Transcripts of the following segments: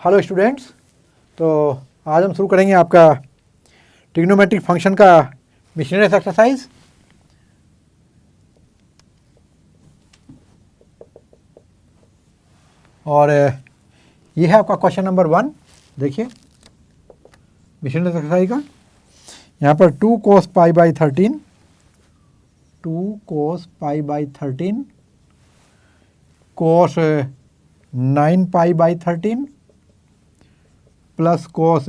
Hello students, तो आज हम शुरू करेंगे आपका ट्रिग्नोमेट्रिक फंक्शन का मिशनरीज एक्सरसाइज। और ये है आपका क्वेश्चन नंबर 1। देखिए मिशनरीज एक्सरसाइज का यहाँ पर 2 cos pi by 13 cos 9 pi by 13 plus cos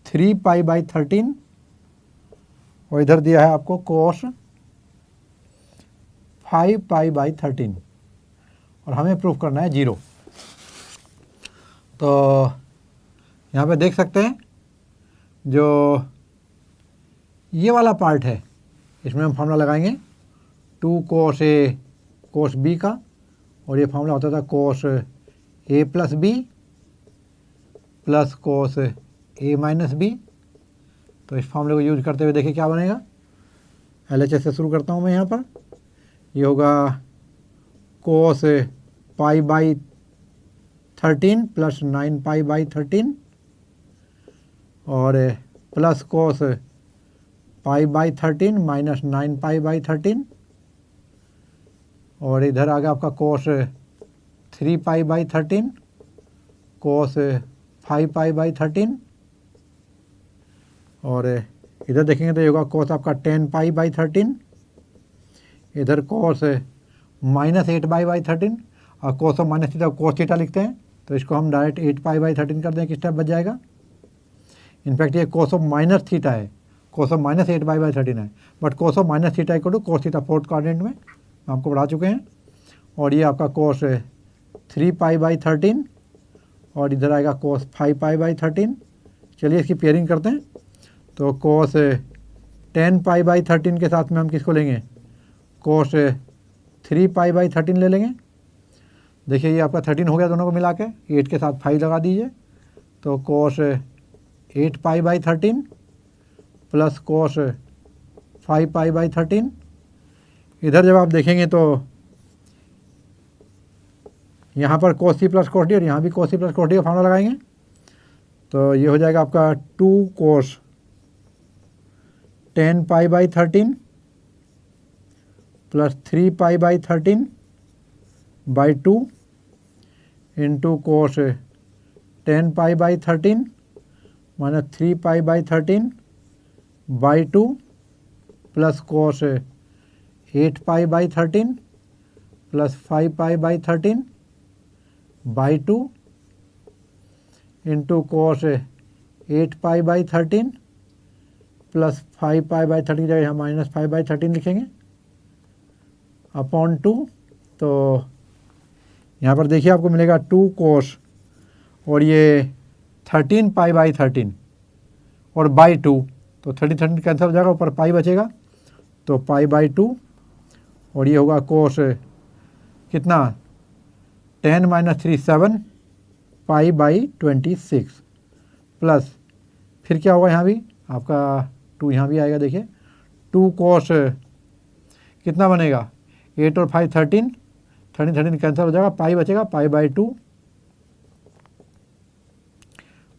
3 pi by 13 और इधर दिया है आपको cos 5 पाई बाई 13 और हमें प्रूफ करना है 0। तो यहाँ पे देख सकते हैं जो ये वाला पार्ट है इसमें हम फार्मूला लगाएंगे 2 cos A cos B का, और ये फार्मूला होता था cos A plus B plus cos A minus B। तो इस फार्मूले को यूज करते हुए देखिए क्या बनेगा। LHS से शुरू करता हूँ मैं। यहाँ पर ये होगा cos pi by 13 plus 9 pi by 13 और plus cos pi by 13 minus 9 pi by 13 और इधर आ गया आपका cos 3 pi by 13 cos 5 pi by 13 और इधर देखेंगे तो ये होगा cos आपका 10 पाई बाई 13, इधर cos माइनस 8 पाई बाई 13 और cos और माइनस थीटा cos थीटा लिखते हैं, तो इसको हम डायरेक्ट 8 पाई बाई 13 कर दें, किस टाइप बच जाएगा। इनफैक्ट ये cos ऑफ माइनस थीटा है, cos of minus 8 pi by 13 है, but cos of minus theta equal to cos theta fourth quadrant में आपको पढ़ा चुके हैं। और ये आपका cos 3 पाई बाई 13 और इधर आएगा cos 5 पाई बाई 13। चलिए इसकी पेयरिंग करते हैं। तो cos 10 पाई बाई 13 के साथ में हम किसको लेंगे, cos 3 पाई बाई 13 ले लेंगे। देखिए ये आपका 13 हो गया दोनों को मिला के, 8 के साथ 5 लगा दीजिए, तो cos 8 pi by 13 plus cos 5 pi by 13। इधर जब आप देखेंगे तो यहाँ पर cos C plus cos D और यहाँ भी cos C plus cos D का फार्मूला लगाएंगे, तो ये हो जाएगा आपका 2 cos 10 pi by 13 plus 3 pi by 13 by 2 into cos 10 pi by 13 minus 3 pi by 13 by 2 plus cos 8 pi by 13 plus 5 pi by 13 by 2 into cos 8 pi by 13 plus 5 pi by 13 की जगह यहाँ minus 5 by 13 लिखेंगे upon 2। तो यहाँ पर देखिए आपको मिलेगा 2 cos और ये 13 पाई बाई 13 और बाई 2, तो 13 कैंसिल हो जाएगा, ऊपर पाई बचेगा, तो पाई बाई 2 और ये होगा cos कितना 10 माइनस 3 7 पाई बाई 26 प्लस फिर क्या होगा यहाँ भी आपका 2 यहाँ भी आएगा। देखिए 2 cos कितना बनेगा 8 और 5 13 कैंसिल हो जाएगा, पाई बचेगा, पाई बाई 2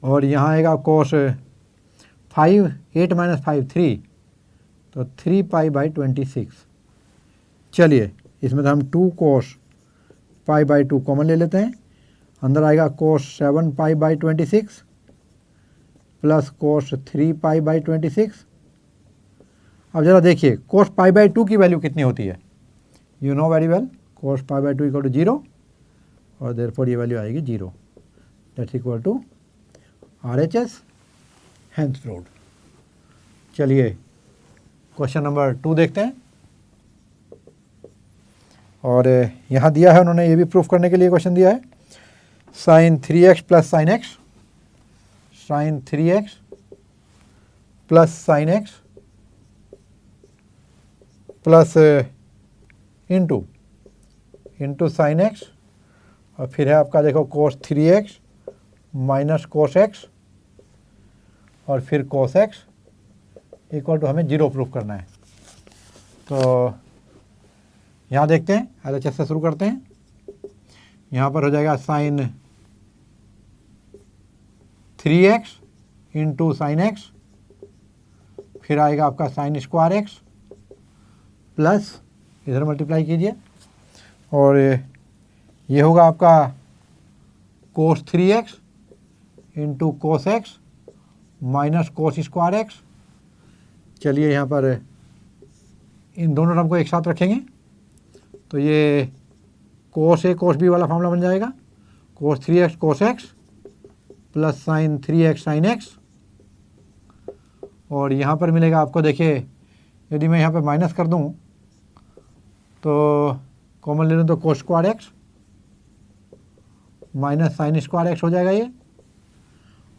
और यहाँ आएगा cos 5 8 माइनस 5 3, तो 3 पाई बाई 26। चलिए इसमें तो हम 2 cos पाई बाई 2 कॉमन ले लेते हैं, अंदर आएगा cos 7 pi by 26 plus cos 3 pi by 26। अब ज़रा देखिए cos पाई बाई 2 की वैल्यू कितनी होती है, you know very well, cos pi by 2 equal to 0 और देयरफॉर ये वैल्यू आएगी 0, that's equal to RHS hence proved. चलिए क्वेश्चन नंबर 2 देखते हैं। और यहाँ दिया है उन्होंने, ये भी प्रूफ करने के लिए क्वेश्चन दिया है sin 3x plus sin x, sin 3x plus sin x plus into sin x और फिर है आपका देखो cos 3x minus cos x और फिर cos x इक्वल टू हमें 0 प्रूफ करना है। तो यहाँ देखते हैं, LHS से शुरू करते हैं। यहाँ पर हो जाएगा sin 3x into sine x, फिर आएगा आपका साइन स्क्वायर एक्स प्लस इधर मल्टीप्लाई कीजिए और ये होगा आपका कोस 3x into cos x minus cos square x. चलिए यहाँ पर इन दोनों टर्म को एक साथ रखेंगे तो ये कोस ए कोस बी वाला फॉर्मूला बन जाएगा, कोस 3x cos x plus sine 3x sine x. और यहाँ पर मिलेगा आपको, देखिए यदि मैं यहाँ पर माइनस कर दूँ तो कॉमन ले लूँ तो कोस square x minus sine square x हो जाएगा ये।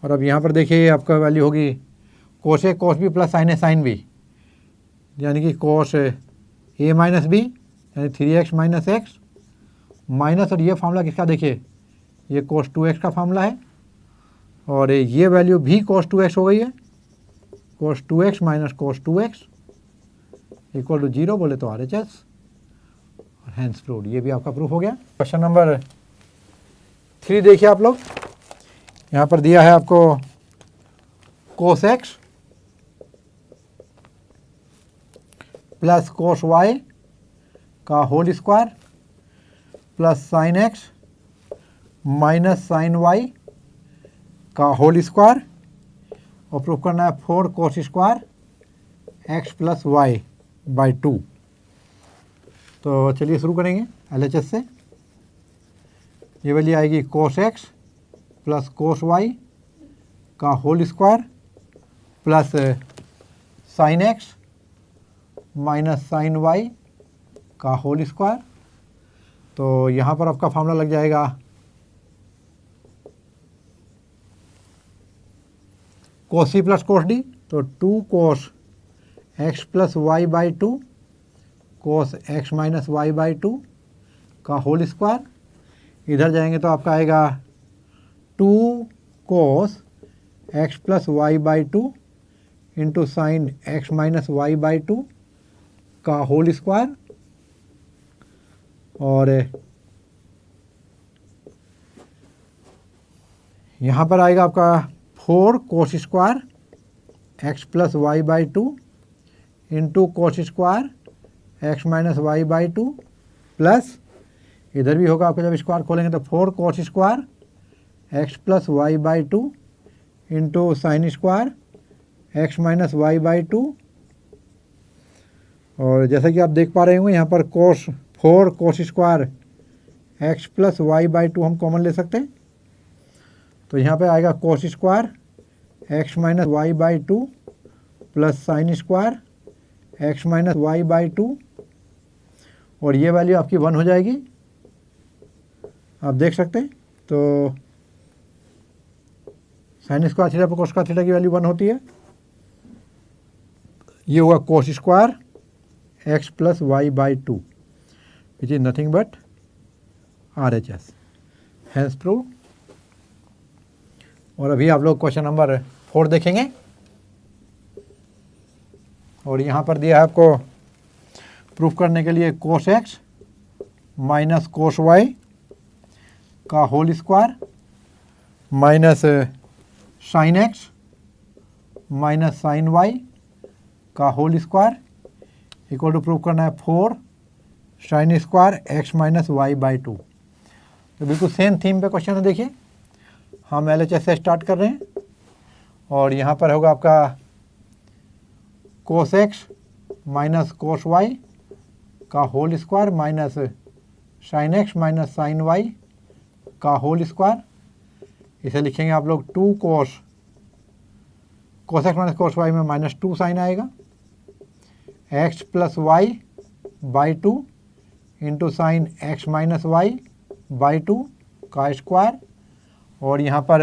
और अब यहाँ पर देखिए आपका वैल्यू होगी कोस ए कोस बी प्लस साइन ए साइन बी, यानी कि कोस ए माइनस बी यानी 3x माइनस एक्स माइनस, और ये फार्मूला किसका, देखिए ये कोस 2x का फार्मूला है और ये वैल्यू भी कोस 2x हो गई है, cos 2x minus cos 2x equal to 0 बोले तो RHS और हैंस प्रूव्ड। ये भी आपका प्रूफ हो गया। क्वेश्चन नंबर 3 देखिए आप लोग, यहाँ पर दिया है आपको cos x plus cos y का whole square plus sine x minus sine y का होल स्क्वायर और प्रूफ करना है 4 cos square x plus y by 2। तो चलिए शुरू करेंगे LHS से। ये वाली आएगी cos x plus cos y का whole square plus sine x minus sine y का होल स्क्वायर। तो यहाँ पर आपका फार्मूला लग जाएगा कोस सी प्लस कोस डी, तो 2 cos x plus y by 2 cos x minus y by 2 का होल स्क्वायर। इधर जाएंगे तो आपका आएगा 2 cos x plus y by 2 into sine x minus y by 2 का होल स्क्वायर। और यहाँ पर आएगा आपका 4 cos square x plus y by 2 into cos square x minus y by 2 plus इधर भी होगा आपका, जब स्क्वायर खोलेंगे तो 4 cos square x plus y by 2 into sine square x minus y by 2। और जैसा कि आप देख पा रहे होंगे यहाँ पर 4 cos square x plus y by 2 हम कॉमन ले सकते हैं, तो यहाँ पे आएगा cos square x minus y by 2 plus sine square x minus y by 2 और ये वैल्यू आपकी 1 हो जाएगी, आप देख सकते हैं। तो साइन स्क्वायर थीटा पर कोस स्क्वायर थीटा की वैल्यू 1 होती है। ये होगा cos square x plus y by 2 which is nothing but RHS, hence prove. और अभी आप लोग क्वेश्चन नंबर 4 देखेंगे और यहाँ पर दिया है आपको प्रूफ करने के लिए cos x minus cos y का whole square minus sine x minus sine y का whole square equal to proof करना है 4 sine square x minus y by 2। तो बिल्कुल सेम थीम पे क्वेश्चन है। देखिए हम LHS से स्टार्ट कर रहे हैं और यहाँ पर होगा आपका cos x minus cos y का whole square minus sine x minus sine y का होल स्क्वायर। इसे लिखेंगे आप लोग 2 cos x minus cos y में माइनस 2 साइन आएगा x plus y by 2 into sine x minus y by 2 का square. और यहाँ पर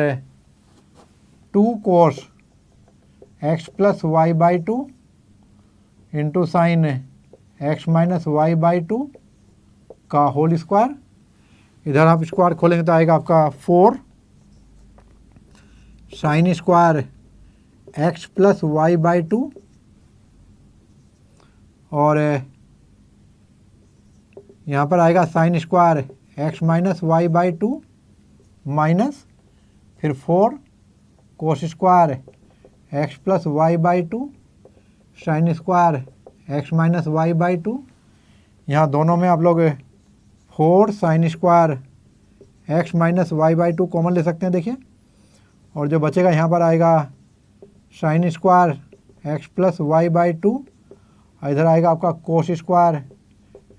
2 cos x plus y by 2 into sine x minus y by 2 का होल स्क्वायर। इधर आप square खोलेंगे तो आएगा आपका 4 sine square x plus y by 2 और यहाँ पर आएगा sine square x minus y by 2 minus फिर 4 cos square x plus y by two, sine square x minus y by two. यहाँ दोनों में आप लोग 4 sine square x minus y by two common ले सकते हैं, देखिए। और जो बचेगा यहाँ पर आएगा sine square x plus y by two, इधर आएगा आपका cos square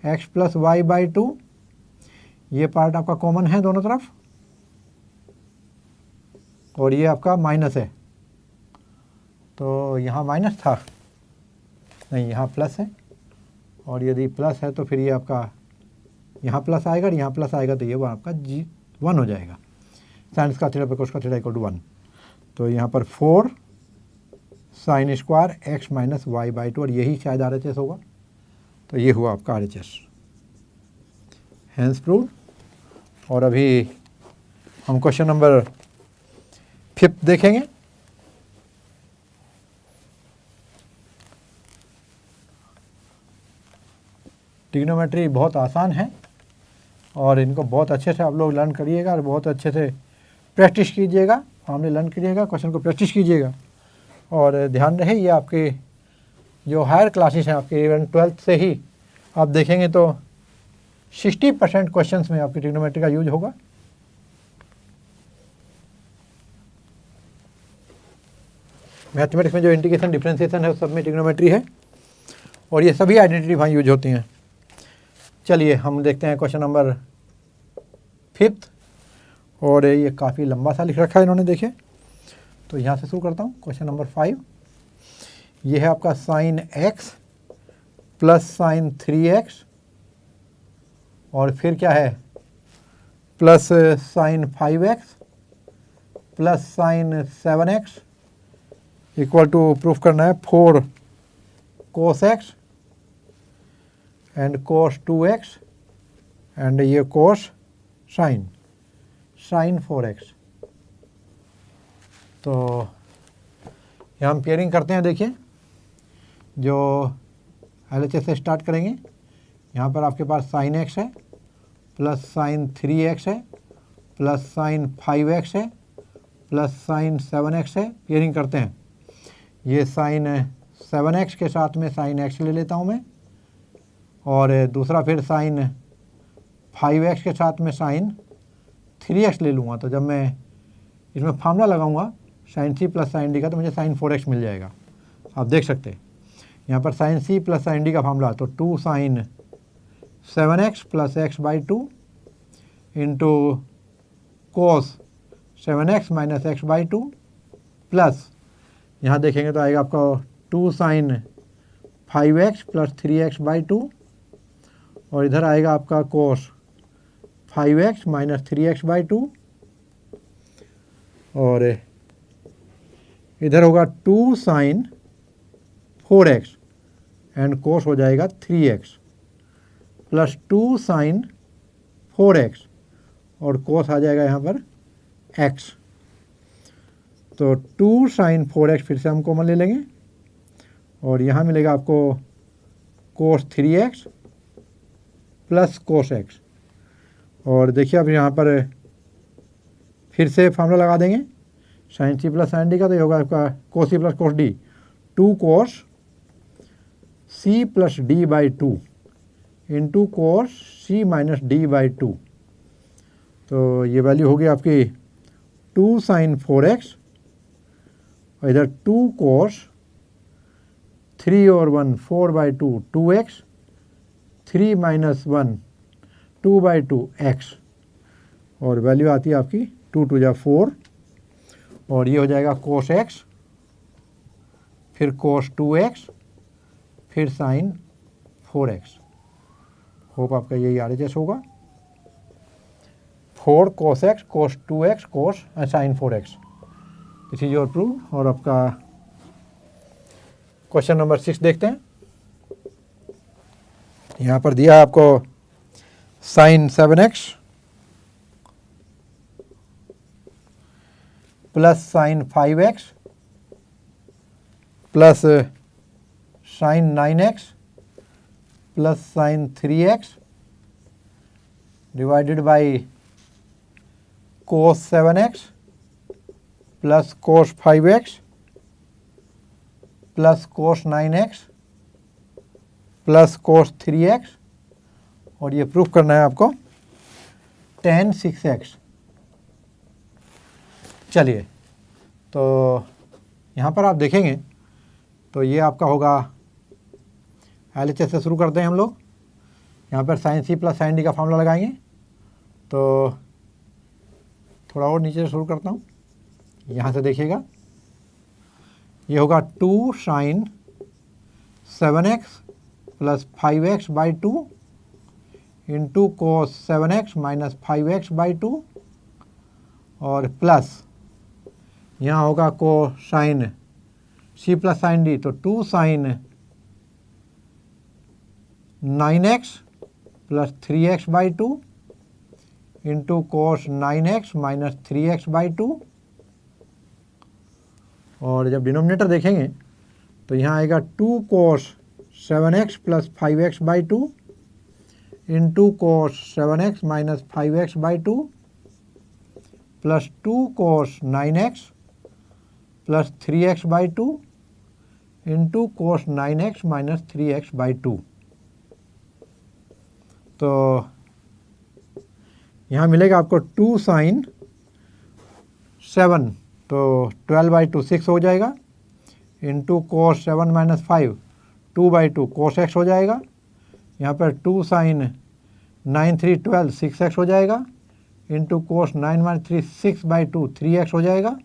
x plus y by two. ये पार्ट आपका कॉमन है दोनों तरफ, और ये आपका माइनस है, तो यहाँ माइनस था, नहीं यहाँ प्लस है, और यदि प्लस है तो फिर ये आपका यहाँ प्लस आएगा और यहाँ प्लस आएगा, तो ये वो आपका G1 हो जाएगा। साइंस का थीटा पर कोस का थीटा इक्वल टू 1, तो यहाँ पर 4 sine square x minus y by two, और यही शायद RHS होगा, तो ये हुआ आपका RHS, हैंस प्रूव्ड। और अभी हम क्वेश्चन नंबर 5 देखेंगे। ट्रिग्नोमेट्री बहुत आसान है और इनको बहुत अच्छे से आप लोग लर्न करिएगा और बहुत अच्छे से प्रैक्टिस कीजिएगा, फॉर्मूले लर्न करिएगा, क्वेश्चन को प्रैक्टिस कीजिएगा। और ध्यान रहे ये आपके जो हायर क्लासेस हैं, आपके इवन 12th से ही आप देखेंगे तो 60% क्वेश्चंस में आपकी ट्रिग्नोमेट्री का यूज होगा। मैथमेटिक्स में जो इंटीग्रेशन डिफरेंशिएशन है उस सब में ट्रिग्नोमेट्री है, और ये सभी आइडेंटिटी वहाँ यूज होती हैं। चलिए हम देखते हैं क्वेश्चन नंबर 5, और ये काफ़ी लंबा सा लिख रखा है इन्होंने, देखिए। तो यहाँ से शुरू करता हूँ। क्वेश्चन नंबर 5, ये है आपका sign x plus sine 3x, और फिर क्या है plus sine 5x plus sine 7x equal to proof करना है 4 cos x and cos 2x and ये कोस साइन 4x। तो यहाँ हम पेयरिंग करते हैं, देखिए। जो LHS से स्टार्ट करेंगे, यहाँ पर आपके पास साइन x है प्लस साइन 3x है प्लस साइन 5x है प्लस साइन 7x है। पेयरिंग करते हैं, ये साइन 7x के साथ में साइन x ले लेता हूँ मैं, और दूसरा फिर साइन 5x के साथ में साइन 3x ले लूँगा। तो जब मैं इसमें फार्मूला लगाऊंगा sine c plus sine d का, तो मुझे साइन 4x मिल जाएगा। आप देख सकते हैं यहाँ पर sine c plus sine d का फार्मूला, तो 2 sine 7x plus x by 2 into cos 7x minus x by 2 plus यहाँ देखेंगे तो आएगा आपका 2 sign 5x plus 3x by 2, और इधर आएगा आपका कोस 5x माइनस 3x बाई 2, और इधर होगा 2 साइन 4x एंड कोस हो जाएगा 3x प्लस 2 साइन 4x, और कोस आ जाएगा यहाँ पर x। तो 2 साइन 4x फिर से हम कॉमन ले लेंगे, और यहाँ मिलेगा आपको कोस 3x प्लस कोस x। और देखिए अब यहाँ पर फिर से फार्मूला लगा देंगे sine c plus sine d का, तो ये होगा आपका cos c plus cos d, 2 cos c plus d by 2 into cos c minus d by 2। तो ये वैल्यू होगी आपकी 2 साइन 4x, और इधर 2 कोस 3 और 1 4 by 2 2x, 3 minus 1 2 by 2 x, और वैल्यू आती है आपकी 2 2 जा 4, और ये हो जाएगा कोस x, फिर कोस 2x, फिर साइन 4x। होप आपका यही RHS होगा, 4 cos x cos 2x cos sign 4x। This is your proof. और आपका क्वेश्चन नंबर 6 देखते हैं। यहाँ पर दिया आपको sine 7x plus sine 5x plus sine 9x plus sine 3x divided by cos 7x plus cos 5x plus cos 9x plus cos 3x और ये प्रूफ करना है आपको tan 6x। चलिए, तो यहाँ पर आप देखेंगे तो ये आपका होगा, LHS से शुरू करते हैं हम लोग। यहाँ पर sine C plus sine D का फॉर्मूला लगाएंगे। तो थोड़ा और नीचे से शुरू करता हूँ, यहाँ से देखिएगा, ये होगा 2 sine 7x plus 5x by 2 into cos 7x minus 5x by 2 और प्लस यहाँ होगा cosine C plus sine D, तो 2 sine 9x plus 3x by 2 into cos 9x minus 3x by 2 और जब डिनोमिनेटर देखेंगे तो यहाँ आएगा 2 cos 7x plus 5x by 2 into cos 7x minus 5x by 2 plus 2 cos 9x plus 3x by 2 into cos 9x minus 3x by 2। तो यहाँ मिलेगा आपको 2 साइन 7, तो 12 बाई 2 6 हो जाएगा, into cos 7 minus 5 2 by 2 cos x हो जाएगा। यहाँ पर 2 साइन 9 3 12 6x हो जाएगा, into cos 9 minus 3 6 by 2 3x हो जाएगा।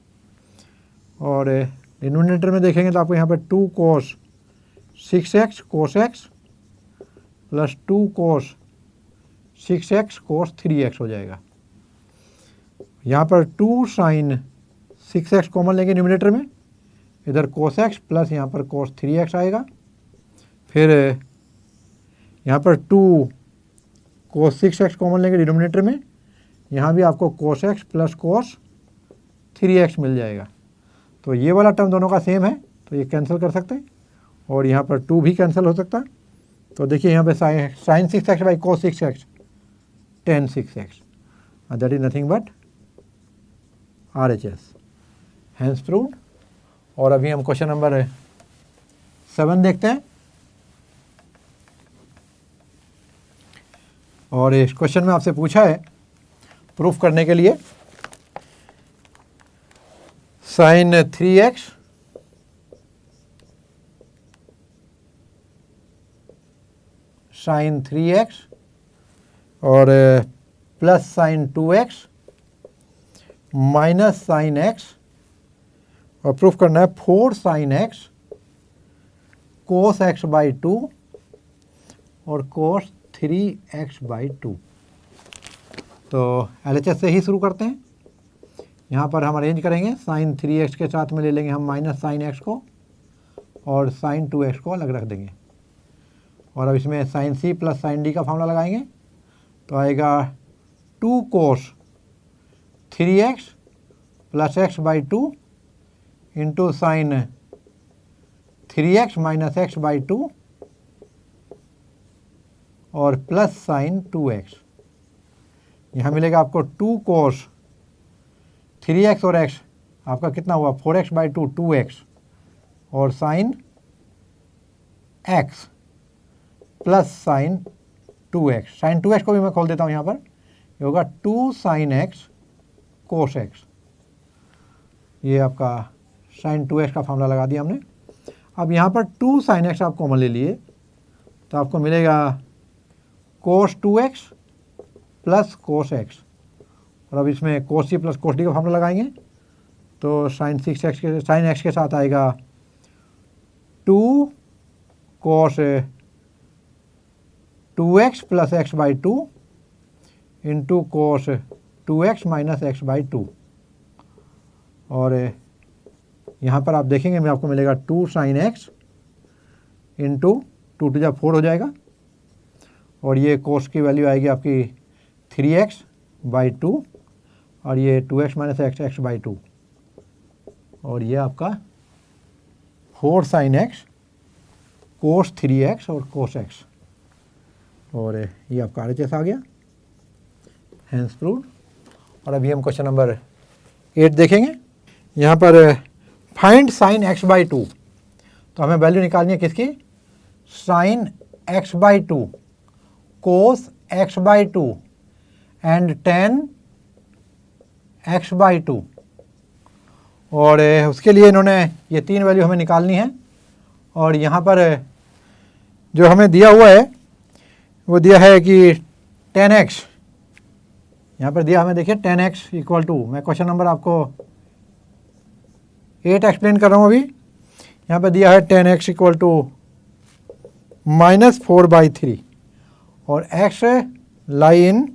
और डिनोमिनेटर में देखेंगे तो आपको यहाँ पर 2 कोस 6x कोस x प्लस 2 कोस 6x कोस 3x हो जाएगा। यहाँ पर 2 साइन 6x कॉमन लेंगे न्यूमिनेटर में, इधर कोस x प्लस यहाँ पर कोस 3x आएगा। फिर यहाँ पर 2 कोस 6x कॉमन लेंगे डिनोमिनेटर में, यहाँ भी आपको cos x plus cos 3x मिल जाएगा। तो ये वाला टर्म दोनों का सेम है, तो ये कैंसिल कर सकते हैं और यहाँ पर 2 भी कैंसिल हो सकता है। तो देखिए यहाँ पे sine 6x by cos 6x tan 6x, that is nothing but RHS, hence proved. और अभी हम क्वेश्चन नंबर 7 देखते हैं। और इस क्वेश्चन में आपसे पूछा है प्रूफ करने के लिए साइन 3x साइन 3x और plus sine 2x minus sine x और प्रूफ करना है 4 sine x cos x by 2 और कोस 3x बाई 2। तो LHS से ही शुरू करते हैं। यहाँ पर हम अरेंज करेंगे, साइन 3x के साथ में ले लेंगे हम माइनस साइन x को और साइन 2x को अलग रख देंगे। और अब इसमें sine c plus sine d का फॉर्मूला लगाएंगे तो आएगा 2 cos 3x plus x by 2 into sine 3x minus x by 2 और प्लस साइन 2x। यहाँ मिलेगा आपको 2 कोस 3x और x आपका कितना हुआ 4x बाई 2 2x और sine x plus sine 2x। Sine 2x को भी मैं खोल देता हूँ यहाँ पर, ये होगा 2 साइन x कोस x। ये आपका साइन 2x का फॉर्मूला लगा दिया हमने। अब यहाँ पर 2 साइन x आप कॉमन ले लिए तो आपको मिलेगा कोस 2x प्लस कोस x। और अब इसमें कोस c प्लस कोस d का फॉर्मूला लगाएंगे तो साइन 6x के साइन x के साथ आएगा 2 कोस 2x plus x by 2 into cos 2x minus x by 2। और यहाँ पर आप देखेंगे मैं आपको मिलेगा 2 साइन x इंटू 2 टू जा 4 हो जाएगा और ये कोस की वैल्यू आएगी आपकी 3x बाई 2 और ये 2x माइनस x बाई 2 और ये आपका 4 साइन x कोस 3x और कोस x और ये आपका RHS आ गया, हैंस प्रूव्ड। और अभी हम क्वेश्चन नंबर 8 देखेंगे। यहाँ पर फाइंड साइन x बाई 2, तो हमें वैल्यू निकालनी है किसकी, sine x by 2, cos x by 2 and tan x by 2। और उसके लिए इन्होंने ये 3 वैल्यू हमें निकालनी है। और यहाँ पर जो हमें दिया हुआ है वो दिया है कि 10x, यहाँ पर दिया हमें देखिए 10x इक्वल टू, मैं क्वेश्चन नंबर आपको 8 एक्सप्लेन कर रहा हूँ अभी। यहाँ पर दिया है 10x इक्वल टू -4/3 और x lie in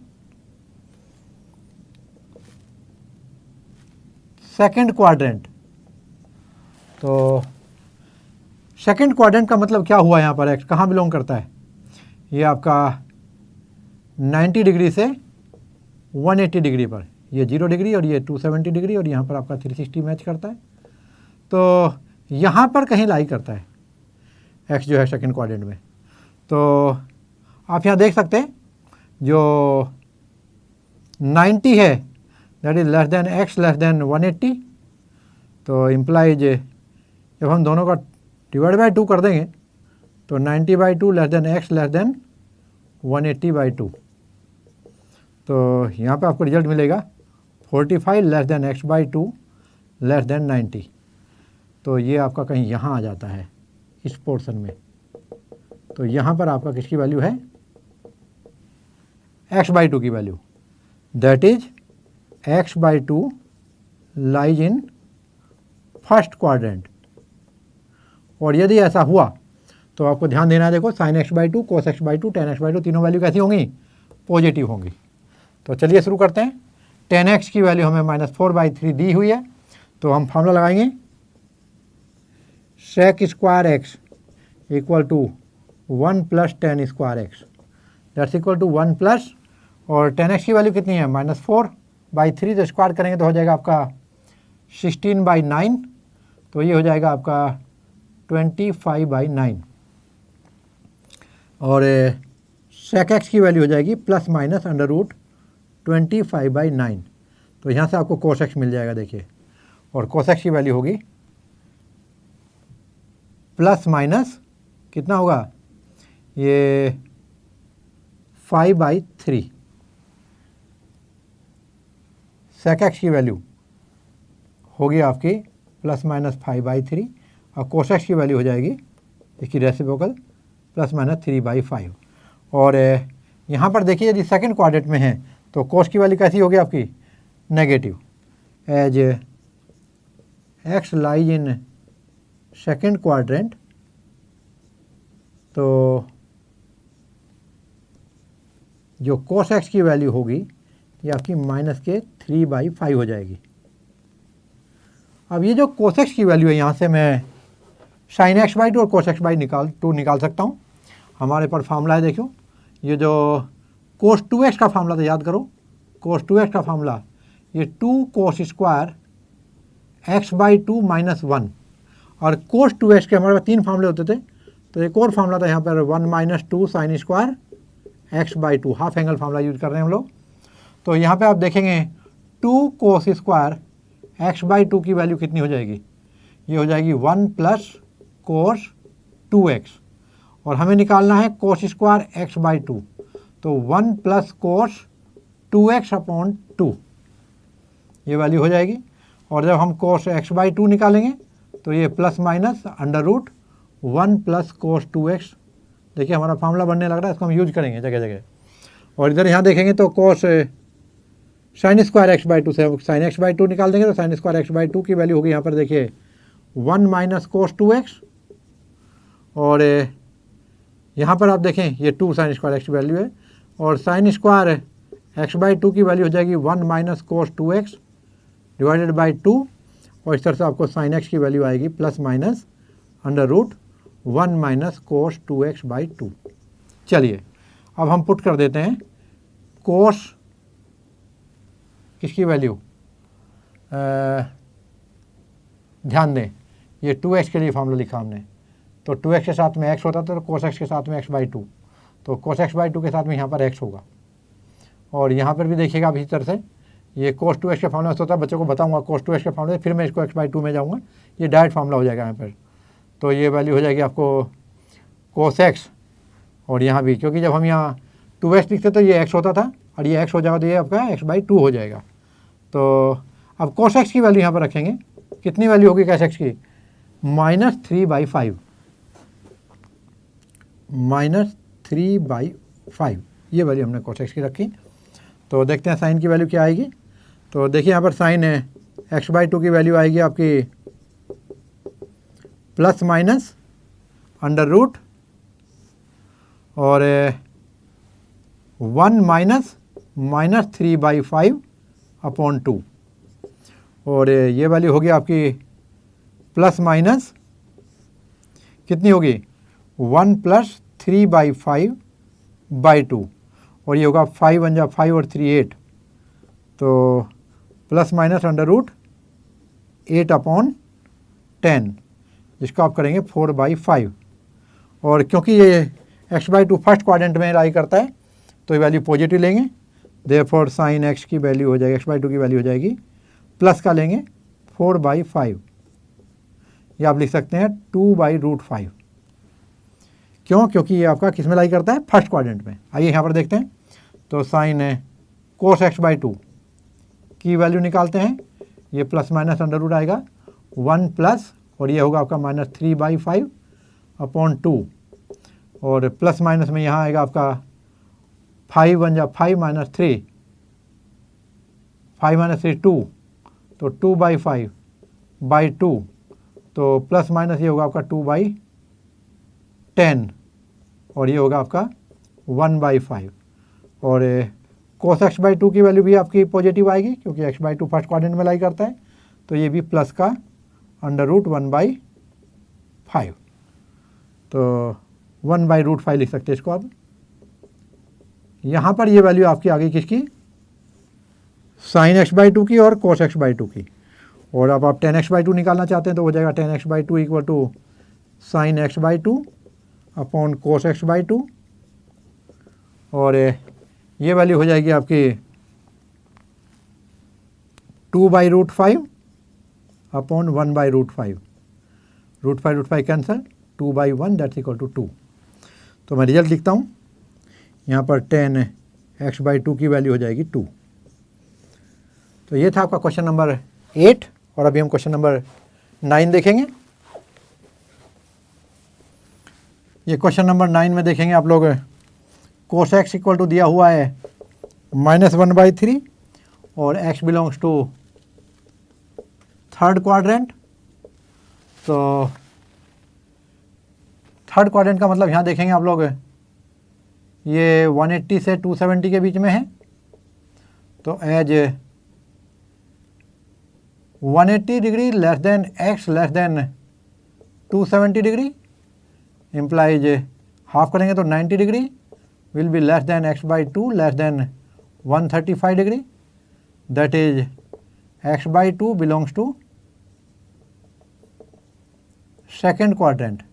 second quadrant. तो सेकेंड क्वाड्रेंट का मतलब क्या हुआ, यहाँ पर x कहाँ बिलोंग करता है, ये आपका 90 डिग्री से 180 डिग्री पर, ये 0 डिग्री और ये 270 डिग्री और यहाँ पर आपका 360 मैच करता है। तो यहाँ पर कहीं लाई करता है x जो है सेकेंड क्वाड्रेंट में। तो आप यहाँ देख सकते हैं जो 90 है that is less than x less then 180, तो इम्प्लाइज जब हम दोनों का डिवाइड बाई 2 कर देंगे तो 90/2 less than x less then 180/2। तो यहाँ पे आपको रिजल्ट मिलेगा 45 less than x/2 less then 90। तो ये आपका कहीं यहाँ आ जाता है इस पोर्शन में। तो यहाँ पर आपका किसकी वैल्यू है, x/2 की value, that is x/2 lies in first quadrant. और यदि ऐसा हुआ तो आपको ध्यान देना है, देखो साइन x/2, कोस x/2, टेन x/2 तीनों वैल्यू कैसी होंगी, पॉजिटिव होंगी। तो चलिए शुरू करते हैं। 10x की वैल्यू हमें -4/3 दी हुई है, तो हम फार्मूला लगाएंगे sec square x equal to 1 + 10 square x that's equal to 1 plus, और 10x की वैल्यू कितनी है -4/3, तो स्क्वायर करेंगे तो हो जाएगा आपका 16/9, तो ये हो जाएगा आपका 25/9। और सेक x की वैल्यू हो जाएगी ±√25/9, तो यहाँ से आपको कोस x मिल जाएगा देखिए। और कोस x की वैल्यू होगी प्लस माइनस कितना होगा, ये 5/3। सेक x की वैल्यू होगी आपकी ±5/3 और कोस x की वैल्यू हो जाएगी इसकी रेसिप्रोकल ±3/5। और यहाँ पर देखिए यदि सेकंड क्वाड्रेंट में है तो कोस की वैल्यू कैसी होगी आपकी, negative, as x lies in second quadrant. तो जो कोस x की वैल्यू होगी ये आपकी -3/5 हो जाएगी। अब ये जो कोस x की वैल्यू है यहाँ से मैं साइन x/2 और कोस x/2 निकाल सकता हूँ। हमारे पर फार्मूला है, देखो ये जो कोस 2x का फार्मूला, तो याद करो कोस 2x का फार्मूला, ये 2 कोस स्क्वायर x/2 -1, और कोस 2x के हमारे पास 3 फार्मूले होते थे, तो एक और फार्मूला था यहाँ पर 1 - 2 sine square x/2, half angle formula use कर रहे हैं हम लोग। तो यहाँ पे आप देखेंगे 2 कोस स्क्वायर x/2 की वैल्यू कितनी हो जाएगी, ये हो जाएगी 1 + कोस 2x, और हमें निकालना है कोस स्क्वायर x/2, तो 1 + कोस 2x/2 ये वैल्यू हो जाएगी। और जब हम कोस x/2 निकालेंगे तो ये प्लस माइनस √1 + कोस 2x, देखिए हमारा फार्मूला बनने लग रहा है, इसको हम यूज करेंगे जगह जगह। और इधर यहाँ देखेंगे तो कोस साइन स्क्वायर x/2 से साइन x/2 निकाल देंगे, तो साइन स्क्वायर x/2 की वैल्यू होगी यहाँ पर देखिए 1 - कोस 2x, और यहाँ पर आप देखें ये 2 साइन स्क्वायर x की वैल्यू है, और साइन स्क्वायर x/2 की वैल्यू हो जाएगी 1 - कोस 2x डिवाइडेड बाई 2, और इस तरह से आपको साइन x की वैल्यू आएगी ±1 - कोस 2x/2। चलिए अब हम पुट कर देते हैं कोस किसकी वैल्यू, ध्यान दें ये 2x के लिए फार्मूला लिखा हमने, तो 2x के साथ में x होता था, तो कोस x के साथ में x/2, तो कोस x/2 के साथ में यहाँ पर x होगा। और यहाँ पर भी देखिएगा आप इसी तरह से ये cos 2x के फॉर्मूला से होता है, बच्चों को बताऊंगा cos 2x के फॉर्मूले, फिर मैं इसको x/2 में जाऊंगा, ये डायरेक्ट फार्मूला हो जाएगा यहाँ पर। तो ये वैल्यू हो जाएगी आपको cos x, और यहाँ भी क्योंकि जब हम यहाँ 2x लिखते तो ये x होता था, और ये x हो जाएगा तो ये आपका x/2 हो जाएगा। तो अब cos x की वैल्यू यहाँ पर रखेंगे, कितनी वैल्यू होगी cos x की, -3/5, -3/5 ये वैल्यू हमने cos x की रखी। तो देखते हैं साइन की वैल्यू क्या आएगी। तो देखिए यहाँ पर साइन है x/2 की वैल्यू आएगी आपकी ±√ और 1 -3/5/2, और ये वैल्यू होगी आपकी प्लस माइनस कितनी होगी 1 + 3/5/2, और ये होगा 5 × 5 और 3 8, तो ±8/10, जिसको आप करेंगे 4/5। और क्योंकि ये x/2 फर्स्ट क्वाड्रेंट में लाई करता है तो ये वैल्यू पॉजिटिव लेंगे, देयरफॉर साइन x की वैल्यू हो जाएगी, x/2 की वैल्यू हो जाएगी प्लस का लेंगे 4/5, या आप लिख सकते हैं 2/√5। क्यों? क्योंकि ये आपका किस में लाई करता है, फर्स्ट क्वाड्रेंट में। आइए यहाँ पर देखते हैं। तो साइन cos x/2 की वैल्यू निकालते हैं, ये प्लस माइनस अंडर रूट आएगा 1 प्लस, और ये होगा आपका -3/5/2, और प्लस माइनस में यहाँ आएगा आपका 5 × 5 - 3, 5 - 3 2, तो 2/5/2, तो प्लस माइनस ये होगा आपका 2/10, और ये होगा आपका 1/5। और cos x/2 की वैल्यू भी आपकी पॉजिटिव आएगी क्योंकि x/2 फर्स्ट क्वाड्रेंट में लाई करता है, तो ये भी प्लस का √1/5, तो 1/√5 लिख सकते हैं इसको। अब यहाँ पर ये वैल्यू आपकी आ गई किसकी, साइन x/2 की और cos x/2 की। और अब आप tan x/2 निकालना चाहते हैं तो हो जाएगा tan x/2 = sin x/2 upon cos x/2, और ये वैल्यू हो जाएगी आपकी 2/√5 upon 1/√5, √5 cancel, 2/1 that's equal to 2। तो मैं रिजल्ट लिखता हूँ, यहाँ पर tan x/2 की वैल्यू हो जाएगी 2। तो ये था आपका क्वेश्चन नंबर 8, और अभी हम क्वेश्चन नंबर 9 देखेंगे। ये क्वेश्चन नंबर 9 में देखेंगे आप लोग, cos x इक्वल टू दिया हुआ है -1/3, और x belongs to third quadrant. तो थर्ड क्वाड्रेंट का मतलब यहाँ देखेंगे आप लोग, ये 180 से 270 के बीच में है, तो as 180 degree less than x less than 270 degree implies half करेंगे तो 90 degree will be less than x/2 less than 135 degree, that is x/2 belongs to second quadrant.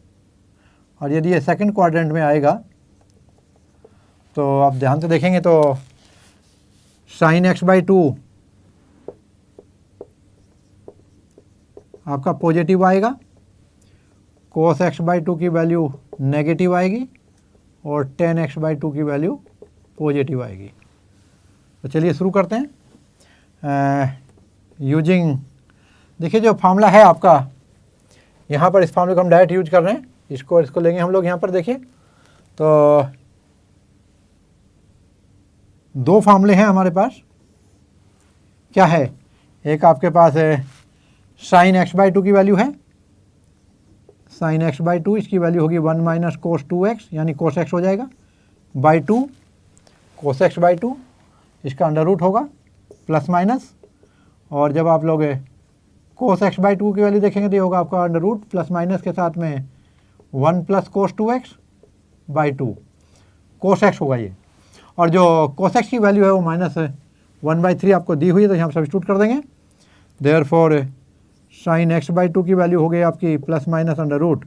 और यदि ये सेकेंड क्वाड्रेंट में आएगा तो आप ध्यान से देखेंगे तो साइन x/2 आपका पॉजिटिव आएगा, cos x/2 की वैल्यू नेगेटिव आएगी, और tan x/2 की वैल्यू पॉजिटिव आएगी। तो चलिए शुरू करते हैं। यूजिंग, देखिए जो फार्मूला है आपका, यहाँ पर इस फार्मूले को हम डायरेक्ट यूज कर रहे हैं, इसको लेंगे हम लोग। यहाँ पर देखिए तो दो फार्मूले हैं हमारे पास। क्या है, एक आपके पास है साइन x/2 की वैल्यू है, साइन x/2 इसकी वैल्यू होगी 1 - cos 2x, यानी cos x हो जाएगा बाई 2 cos x/2, इसका अंडर रूट होगा प्लस माइनस, और जब आप लोग cos x/2 की वैल्यू देखेंगे तो ये होगा आपका अंडर रूट प्लस माइनस के साथ में 1 + cos 2x by 2 cos x होगा ये। और जो cos x की वैल्यू है वो -1/3 आपको दी हुई है, तो यहाँ सब्स्टिट्यूट कर देंगे। देयरफॉर साइन x/2 की वैल्यू हो गई आपकी प्लस माइनस अंडर रूट।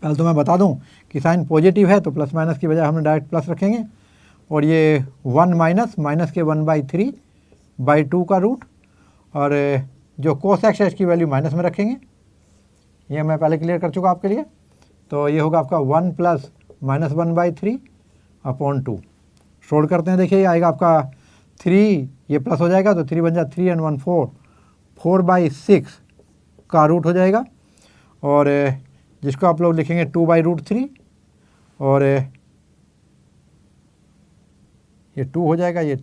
पहले तो मैं बता दूं कि साइन पॉजिटिव है तो प्लस माइनस की बजाय हम डायरेक्ट प्लस रखेंगे, और ये 1 माइनस के 1/3 बाई 2 का रूट, और जो कोस एक्स है इसकी वैल्यू माइनस में रखेंगे, ये मैं पहले क्लियर कर चुका आपके लिए। तो ये होगा आपका 1 प्लस माइनस 1/3/2। सोल्व करते हैं, देखिए ये आएगा आपका 3, ये प्लस हो जाएगा तो 3 बन जाए 3 and 1 4, 4/6 का रूट हो जाएगा, और जिसको आप लोग लिखेंगे 2/√3, और ये 2 हो जाएगा, ये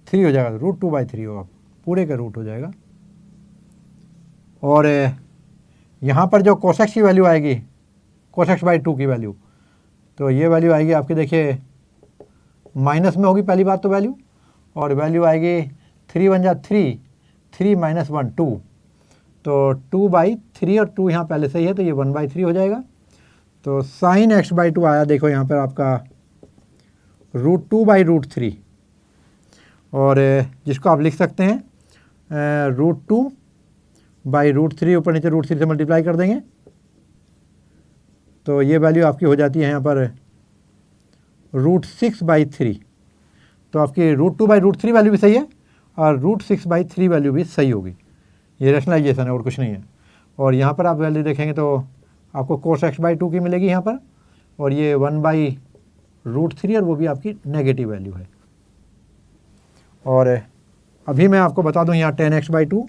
3 हो जाएगा, √2/3 होगा, पूरे का रूट हो जाएगा। और यहाँ पर जो कोसेक्स की वैल्यू आएगी, कोसेक्स/2 की वैल्यू, तो ये वैल्यू आएगी आपकी, देखिए माइनस में होगी पहली बात तो वैल्यू, और वैल्यू आएगी 3 बन जा 3, 3 - 1 2, तो 2/3, और 2 यहाँ पहले से ही है तो ये 1/3 हो जाएगा। तो sin x/2 आया, देखो यहाँ पर आपका √2/√3, और जिसको आप लिख सकते हैं √2/√3, ऊपर नीचे √3 से मल्टीप्लाई कर देंगे, तो ये वैल्यू आपकी हो जाती है यहाँ पर √6/3। तो आपकी √2/√3 वैल्यू भी सही है और √6/3 वैल्यू भी सही होगी। ये रैशनलाइजेशन है और कुछ नहीं है। और यहाँ पर आप वैल्यू देखेंगे तो आपको cos x/2 की मिलेगी यहाँ पर, और ये 1/√3, और वो भी आपकी नेगेटिव वैल्यू है। और अभी मैं आपको बता दूँ यहाँ tan x/2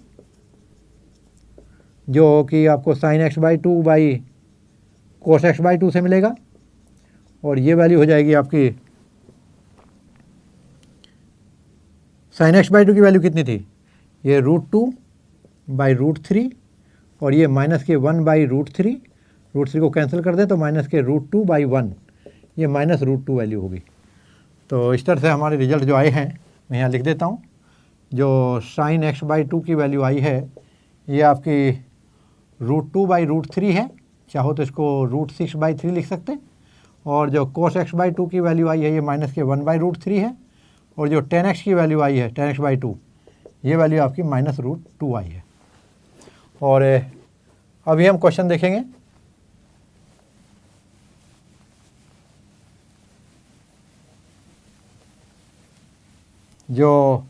जो कि आपको sin x/2 by cos x/2 से मिलेगा, और ये वैल्यू हो जाएगी आपकी, sin x/2 की वैल्यू कितनी थी, ये √2/√3, और ये माइनस के 1/√3, √3 को कैंसिल कर दें तो माइनस के √2/1, ये माइनस √2 वैल्यू होगी। तो इस तरह से हमारे रिजल्ट जो आए हैं मैं यहाँ लिख देता हूँ। जो sin x/2 की वैल्यू आई है ये आपकी √2/√3 है, चाहो तो इसको √6/3 लिख सकते, और जो cos x/2 की वैल्यू आई है ये माइनस के 1/√3 है, और जो tan x की वैल्यू आई है tan x/2 ये वैल्यू आपकी माइनस √2 आई है। और अभी हम क्वेश्चन देखेंगे। जो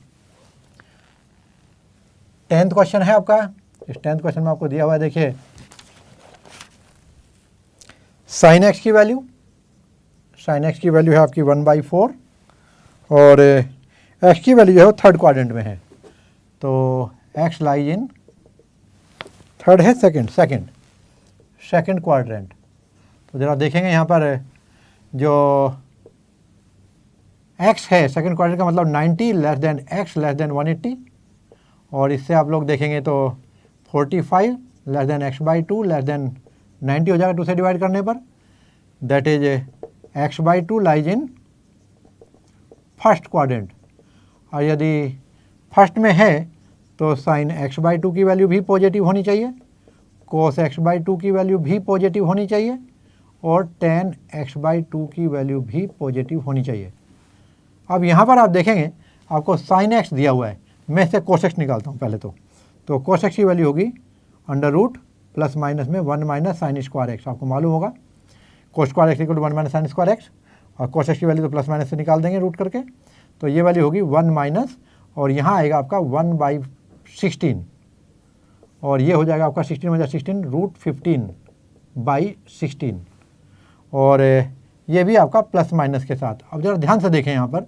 10th क्वेश्चन है आपका, इस 10th क्वेश्चन में आपको दिया हुआ है, देखिए sin x की वैल्यू, sin x की वैल्यू है आपकी 1/4, और x की वैल्यू जो है थर्ड क्वाड्रेंट में है, तो x लाइज इन थर्ड है सेकंड क्वाड्रेंट। तो जरा देखेंगे यहाँ पर जो x है सेकंड क्वाड्रेंट का मतलब 90 less than x less then 180, और इससे आप लोग देखेंगे तो 45 less than x/2 less then 90 हो जाएगा 2 से डिवाइड करने पर, that is x/2 lies in first quadrant. और यदि फर्स्ट में है तो sin x/2 की वैल्यू भी पॉजिटिव होनी चाहिए, cos x/2 की वैल्यू भी पॉजिटिव होनी चाहिए, और tan x/2 की वैल्यू भी पॉजिटिव होनी चाहिए। अब यहाँ पर आप देखेंगे आपको sin x दिया हुआ है, मैं इससे cos x निकालता हूँ पहले तो cos x की वैल्यू होगी √ प्लस माइनस में 1 माइनस साइन स्क्वायर एक्स, आपको मालूम होगा cos square x equal to 1 minus sine square x, और cos x की वैल्यू तो प्लस माइनस से निकाल देंगे रूट करके, तो ये वैल्यू होगी 1 माइनस, और यहाँ आएगा आपका 1/16, और ये हो जाएगा आपका 16 बजा 16 √15/16, और ये भी आपका प्लस माइनस के साथ। अब जरा ध्यान से देखें यहाँ पर,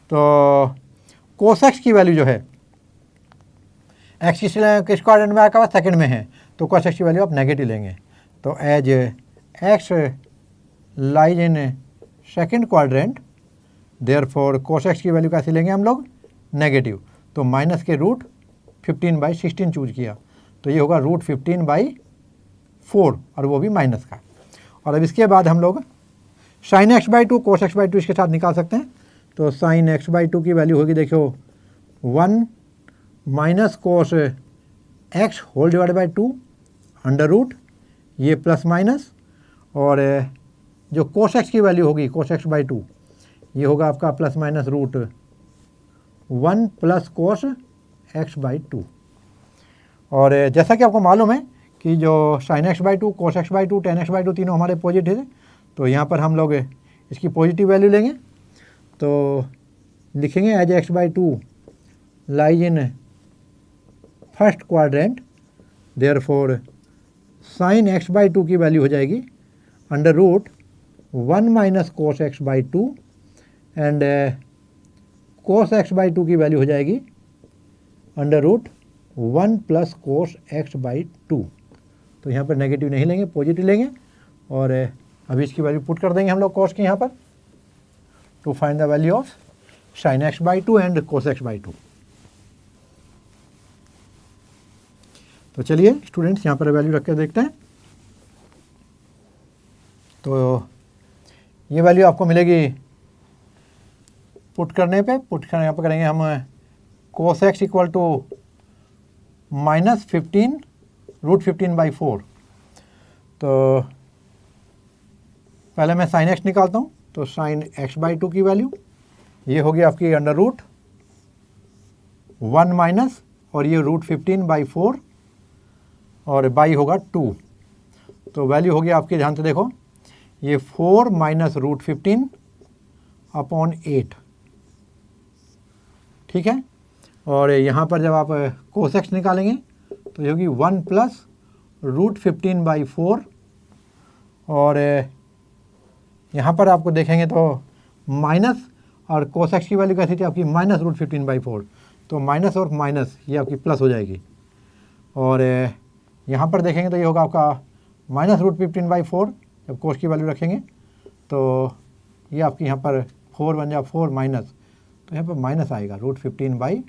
तो cos x की वैल्यू जो है x किस क्वाड्रेंट में आपका सेकंड में है, तो cos x की वैल्यू आप नेगेटिव लेंगे, तो as x lies in second quadrant therefore cos x की वैल्यू कैसे लेंगे हम लोग, नेगेटिव, तो माइनस के √15/16 चूज किया, तो ये होगा √15/4, और वो भी माइनस का। और अब इसके बाद हम लोग sin x/2 cos x/2 इसके साथ निकाल सकते हैं, तो sin x/2 की वैल्यू होगी, देखो 1 minus cos x whole divide by 2 √ ये प्लस माइनस, और जो cos x की वैल्यू होगी cos x/2 ये होगा आपका plus minus √1 plus cos x/2। और जैसा कि आपको मालूम है कि जो sin x/2 cos x/2 tan x/2 तीनों हमारे पॉजिटिव है, तो यहाँ पर हम लोग इसकी पॉजिटिव वैल्यू लेंगे, तो लिखेंगे as x/2 lies in first quadrant, therefore sine x by 2 की वैल्यू हो जाएगी under root 1 minus cos x by 2 and cos x by 2 की वैल्यू हो जाएगी under root 1 plus cos x by 2। तो यहाँ पर नेगेटिव नहीं लेंगे, पॉजिटिव लेंगे और अभी इसकी वैल्यू पुट कर देंगे हम लोग कोस की यहाँ पर to find the value of sine x by 2 and cos x by 2। तो चलिए स्टूडेंट्स यहाँ पर वैल्यू रख कर देखते हैं। तो ये वैल्यू आपको मिलेगी पुट करने पे, यहाँ पर करेंगे हम cos x equal to -15 root 15 by 4। तो पहले मैं साइन x निकालता हूँ, तो साइन x बाई 2 की वैल्यू ये होगी आपकी अंडर रूट 1 माइनस और ये रूट 15 बाई 4 और बाई होगा 2। तो वैल्यू होगी आपकी, ध्यान से देखो, ये 4 माइनस रूट 15 अपॉन 8, ठीक है। और यहाँ पर जब आप कोस x निकालेंगे तो ये होगी 1 प्लस रूट 15 बाई 4 और यहाँ पर आपको देखेंगे तो माइनस और कोस x की वैल्यू कैसी थी आपकी माइनस रूट 15 बाई 4, तो माइनस और माइनस ये आपकी प्लस हो जाएगी। और यहाँ पर देखेंगे तो ये होगा आपका माइनस रूट 15 बाई 4, जब कोस की वैल्यू रखेंगे तो ये आपकी यहाँ पर 4 बन जाए 4 माइनस, तो यहाँ पर माइनस आएगा रूट 15 बाई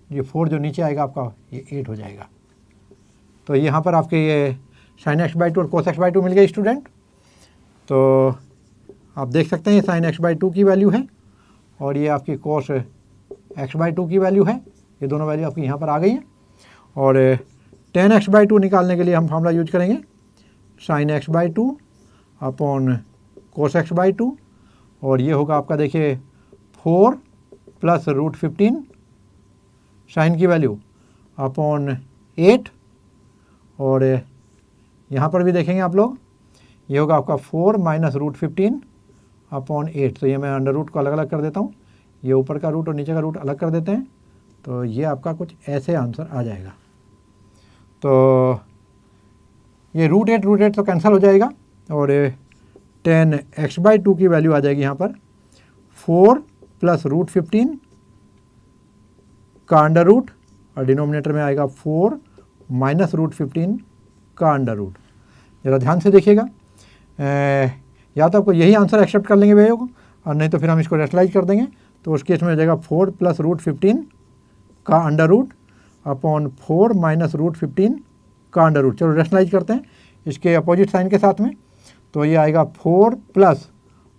ये 4 जो नीचे आएगा आपका ये 8 हो जाएगा। तो यहाँ पर आपके ये साइन x बाई 2 और कोस x बाई 2 मिल गए स्टूडेंट। तो आप देख सकते हैं ये साइन x बाई 2 की वैल्यू है और ये आपकी कोस x बाई 2 की वैल्यू है, ये दोनों वैल्यू आपकी यहाँ पर आ गई है। और tan x बाई 2 निकालने के लिए हम फॉर्मूला यूज करेंगे sine x by 2 upon cos x by 2 और ये होगा आपका देखिए 4 प्लस रूट 15 साइन की वैल्यू अपॉन 8 और यहाँ पर भी देखेंगे आप लोग ये होगा आपका 4 माइनस रूट 15 अपॉन 8। तो ये मैं अंडर रूट को अलग अलग कर देता हूँ, ये ऊपर का रूट और नीचे का रूट अलग कर देते हैं, तो ये आपका कुछ ऐसे आंसर आ जाएगा। तो ये रूट 8 तो कैंसिल हो जाएगा और tan x बाई 2 की वैल्यू आ जाएगी यहाँ पर 4 प्लस रूट 15 का अंडर रूट और डिनोमिनेटर में आएगा 4 माइनस रूट 15 का अंडर रूट। ज़रा ध्यान से देखिएगा, या तो आपको यही आंसर एक्सेप्ट कर लेंगे भैया को और नहीं तो फिर हम इसको रेशनलाइज कर देंगे। तो उस केस में हो जाएगा 4 प्लस रूट 15 का under root upon 4 minus root 15 का अंडर रूट। चलो रेशनलाइज करते हैं इसके अपोजिट साइन के साथ में, तो ये आएगा 4 प्लस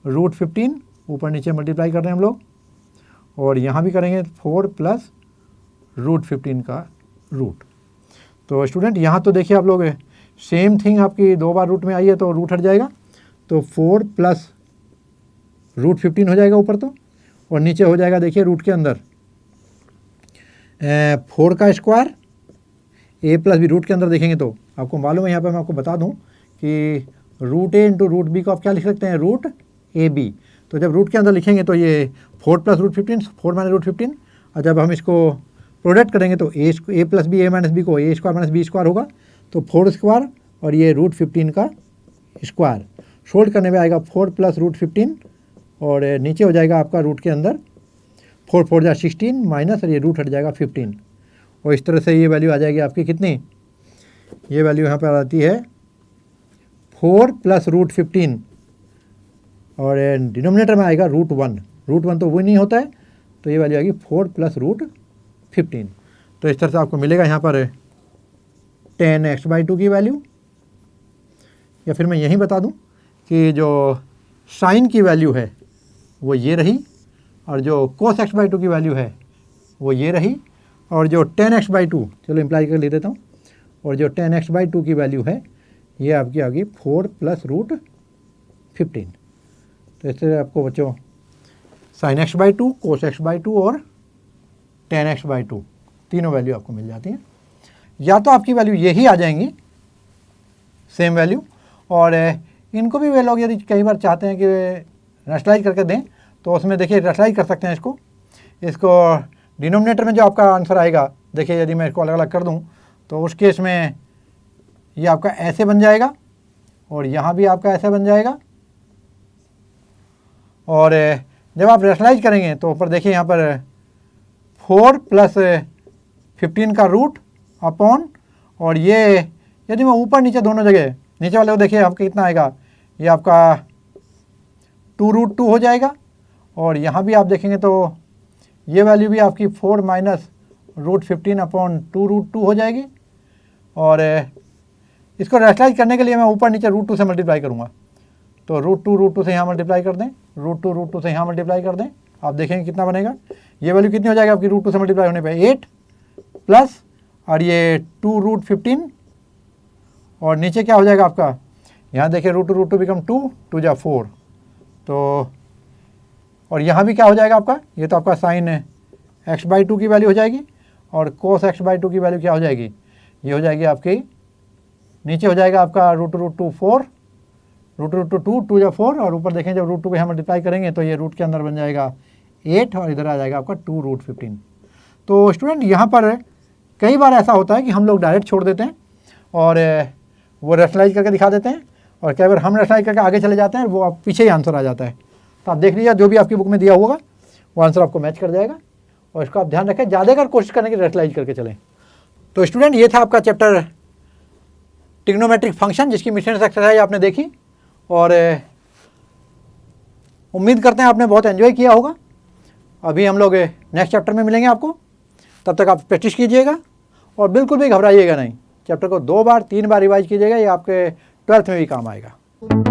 रूट 15, ऊपर नीचे मल्टीप्लाई कर रहे हैं हम लोग, और यहाँ भी करेंगे 4 प्लस रूट 15 का रूट। तो स्टूडेंट यहाँ तो देखिए आप लोग सेम थिंग आपकी 2 बार रूट में आई है तो रूट हट जाएगा, तो 4 प्लस रूट 15 हो जाएगा ऊपर तो, और नीचे हो जाएगा देखिए रूट के अंदर 4 का स्क्वायर ए प्लस बी। रूट के अंदर देखेंगे तो आपको मालूम है, यहाँ पर मैं आपको बता दूँ कि रूट ए इंटू रूट बी को आप क्या लिख सकते हैं, रूट ए बी। तो जब रूट के अंदर लिखेंगे तो ये 4 प्लस रूट 15, 4 माइनस रूट 15, और जब हम इसको प्रोडक्ट करेंगे तो ए प्लस बी, ए माइनस बी को ए स्क्वायर माइनस बी स्क्वायर होगा, तो 4 स्क्वायर और ये रूट 15 का स्क्वायर। सोल्ड करने में आएगा 4 प्लस रूट 15 और नीचे हो जाएगा आपका रूट के अंदर 4 4 जा 16 माइनस और ये रूट हट जाएगा 15, और इस तरह से ये वैल्यू आ जाएगी आपकी कितनी, ये वैल्यू यहाँ पर आती है 4 प्लस रूट 15 और डिनोमिनेटर में आएगा रूट 1। रूट 1 तो वो नहीं होता है, तो ये वैल्यू आएगी 4 प्लस रूट 15। तो इस तरह से आपको मिलेगा यहाँ पर tan x बाई 2 की वैल्यू। या फिर मैं यही बता दूँ कि जो साइन की वैल्यू है वो ये रही, और जो cos x बाई 2 की वैल्यू है वो ये रही, और जो tan x बाई 2, चलो इम्प्लाई कर ले देता हूँ, और जो tan x बाई 2 की वैल्यू है ये आपकी आ गई 4 प्लस रूट 15। तो इससे आपको बच्चों sine x by 2, cos x by 2 और tan x बाई 2 तीनों वैल्यू आपको मिल जाती हैं। या तो आपकी वैल्यू यही आ जाएंगी सेम वैल्यू, और इनको भी वे लोग यदि कई बार चाहते हैं कि रैशनलाइज करके दें तो उसमें देखिए रैशनलाइज कर सकते हैं इसको डिनोमिनेटर में जो आपका आंसर आएगा, देखिए यदि मैं इसको अलग अलग कर दूं तो उस केस में ये आपका ऐसे बन जाएगा और यहाँ भी आपका ऐसे बन जाएगा। और जब आप रैशनलाइज करेंगे तो ऊपर देखिए यहाँ पर 4 + 15 का रूट अपॉन, और ये यदि मैं ऊपर नीचे दोनों जगह, नीचे वाले को देखिए आपका कितना आएगा, ये आपका 2√2 हो जाएगा। और यहाँ भी आप देखेंगे तो ये वैल्यू भी आपकी 4 - √15 अपॉन 2√2 हो जाएगी। और इसको रैशनलाइज करने के लिए मैं ऊपर नीचे √2 से मल्टीप्लाई करूँगा, तो √2 से यहाँ मल्टीप्लाई कर दें, √2 से यहाँ मल्टीप्लाई कर दें, आप देखेंगे कितना बनेगा। ये वैल्यू कितनी हो जाएगी आपकी √2 से मल्टीप्लाई होने पे, 8 प्लस और ये 2√15, और नीचे क्या हो जाएगा आपका, यहाँ देखिए √2 बिकम 2, 2 जा 4, तो और यहाँ भी क्या हो जाएगा आपका, ये तो आपका साइन x/2 की वैल्यू हो जाएगी, और cos x/2 की वैल्यू क्या हो जाएगी, ये हो जाएगी आपकी, नीचे हो जाएगा आपका √2 4, √2 2 जा 4, और ऊपर देखें जब √2 को यहाँ मल्टीप्लाई करेंगे तो ये रूट के अंदर बन जाएगा 8, और इधर आ जाएगा आपका 2√15। तो स्टूडेंट यहाँ पर कई बार ऐसा होता है कि हम लोग डायरेक्ट छोड़ देते हैं और वो रैशनलाइज करके दिखा देते हैं, और कई बार हम रैशनलाइज करके आगे चले जाते हैं, वो आप पीछे ही आंसर आ जाता है। तो आप देख लीजिए जो भी आपकी बुक में दिया होगा वो आंसर आपको मैच कर जाएगा, और इसको आप ध्यान रखें, ज़्यादा कर कोशिश करने की रैशनलाइज करके चलें। तो स्टूडेंट ये था आपका चैप्टर ट्रिग्नोमेट्रिक फंक्शन, जिसकी मिशनस एक्सरसाइज आपने देखी, और उम्मीद करते हैं आपने बहुत एंजॉय किया होगा। अभी हम लोग नेक्स्ट चैप्टर में मिलेंगे आपको, तब तक आप प्रैक्टिस कीजिएगा और बिल्कुल भी घबराइएगा नहीं। चैप्टर को 2 बार 3 बार रिवाइज कीजिएगा, ये आपके 12th में भी काम आएगा।